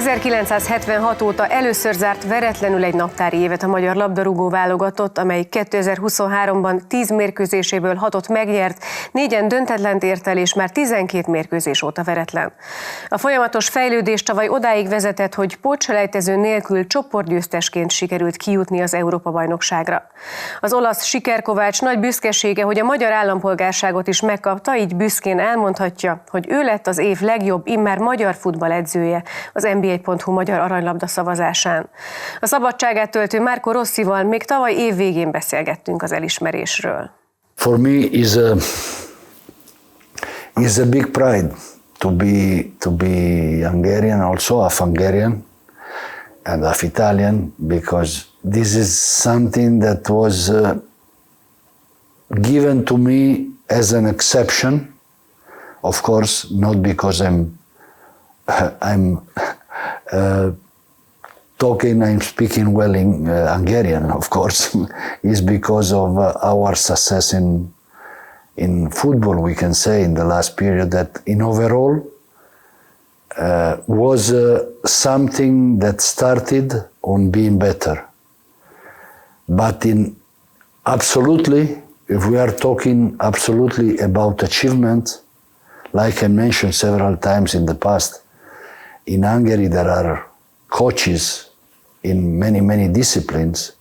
1976 óta először zárt veretlenül egy naptári évet a magyar labdarúgó-válogatott, amely 2023-ban 10 mérkőzéséből 6-ot megnyert, 4-en döntetlent ért el, és már 12 mérkőzés óta veretlen. A folyamatos fejlődés tavaly odáig vezetett, hogy pótselejtező nélkül csoportgyőztesként sikerült kijutni az Európa-bajnokságra. Az olasz sikerkovács nagy büszkesége, hogy a magyar állampolgárságot is megkapta, így büszkén elmondhatja, hogy ő lett az év legjobb immár magyar futballedzője az NB1.hu Magyar Aranylabda-szavazásán. A szabadságát töltő Rossival még tavaly év végén beszélgettünk az elismerésről. For me is a big pride to be Hungarian, also half Hungarian and half Italian, because this is something that was given to me as an exception. Of course, not because I'm I'm speaking well in Hungarian, of course, is because of our success in football, we can say, in the last period, that in overall was something that started on being better. But if we are talking absolutely about achievement, like I mentioned several times in the past, in Hungary there are coaches in many disciplines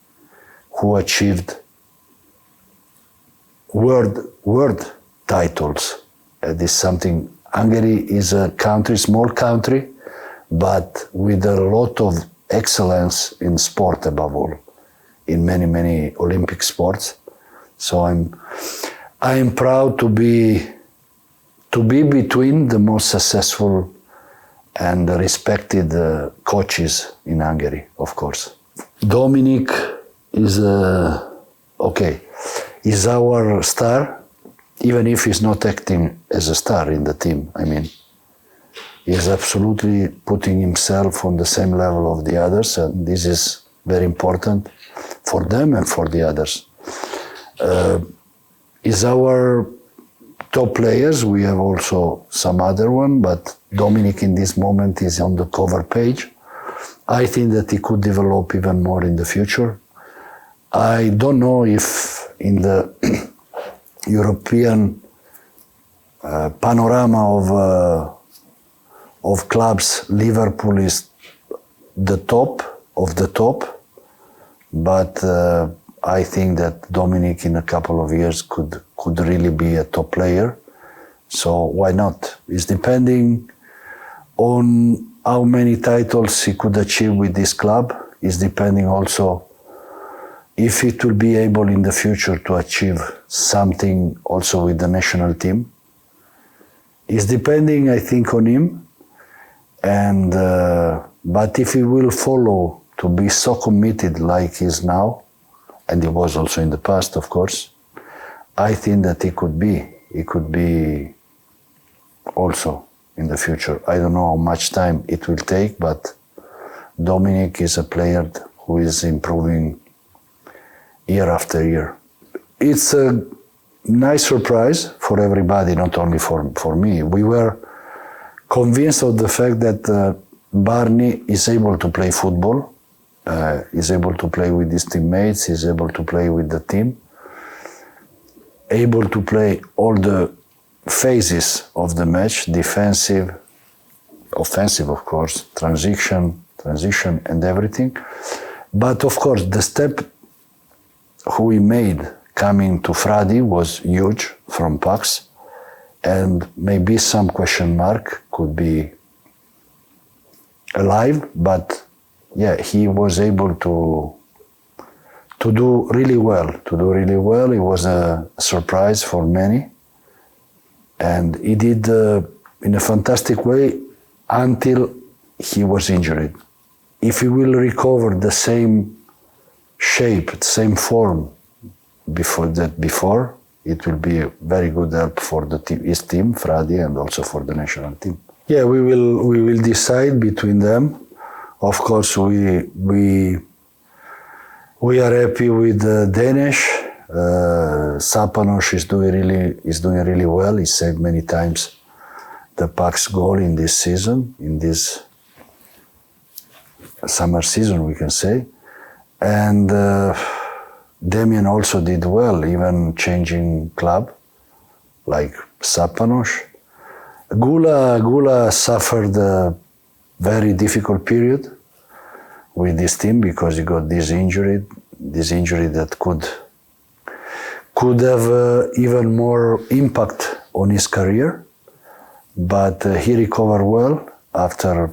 who achieved world titles. This is something. Hungary is a country, small country, but with a lot of excellence in sport above all, in many Olympic sports. So I'm proud to be between the most successful and respected coaches in Hungary, of course. Dominic is our star, even if he's not acting as a star in the team. I mean, he is absolutely putting himself on the same level of the others, and this is very important for them and for the others. Is our top players. We have also some other one, but Dominic in this moment is on the cover page. I think that he could develop even more in the future. I don't know if in the European panorama of clubs, Liverpool is the top of the top, but I think that Dominic in a couple of years could really be a top player. So why not? It's depending on how many titles he could achieve with this club. It's depending also if it will be able in the future to achieve something also with the national team. It's depending, I think, on him. And but if he will follow to be so committed like he is now, and he was also in the past, of course, I think that he could be also in the future. I don't know how much time it will take, but Dominic is a player who is improving year after year. It's a nice surprise for everybody, not only for me. We were convinced of the fact that Barney is able to play football, is able to play with his teammates, is able to play with the team, able to play all the phases of the match, defensive, offensive, of course, transition and everything. But of course, the step who he made coming to Fradi was huge from Pax, and maybe some question mark could be alive, but yeah, he was able to do really well. It was a surprise for many, and he did in a fantastic way until he was injured. If he will recover the same shape, the same form before, it will be a very good help for his team, Fradi, and also for the national team. Yeah, we will decide between them. Of course, we are happy with Danish. Sapanos is doing really well. He saved many times the Pax goal in this season, in this summer season, we can say. And Damian also did well, even changing club, like Sapanos. Gula suffered a very difficult period with this team because he got this injury that could have even more impact on his career. But he recovered well after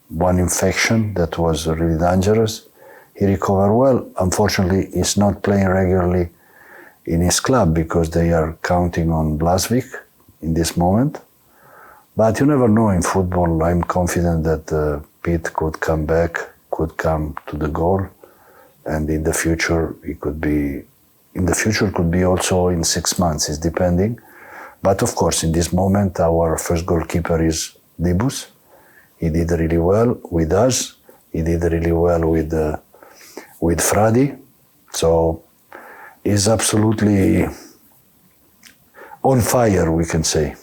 one infection that was really dangerous. He recovered well. Unfortunately, he's not playing regularly in his club because they are counting on Blasvik in this moment. But you never know in football. I'm confident that Pete could come back, could come to the goal, and in the future could be also in 6 months. It's depending. But of course, in this moment, our first goalkeeper is Dibus. He did really well with us. He did really well with Fradi. So he's absolutely on fire, we can say.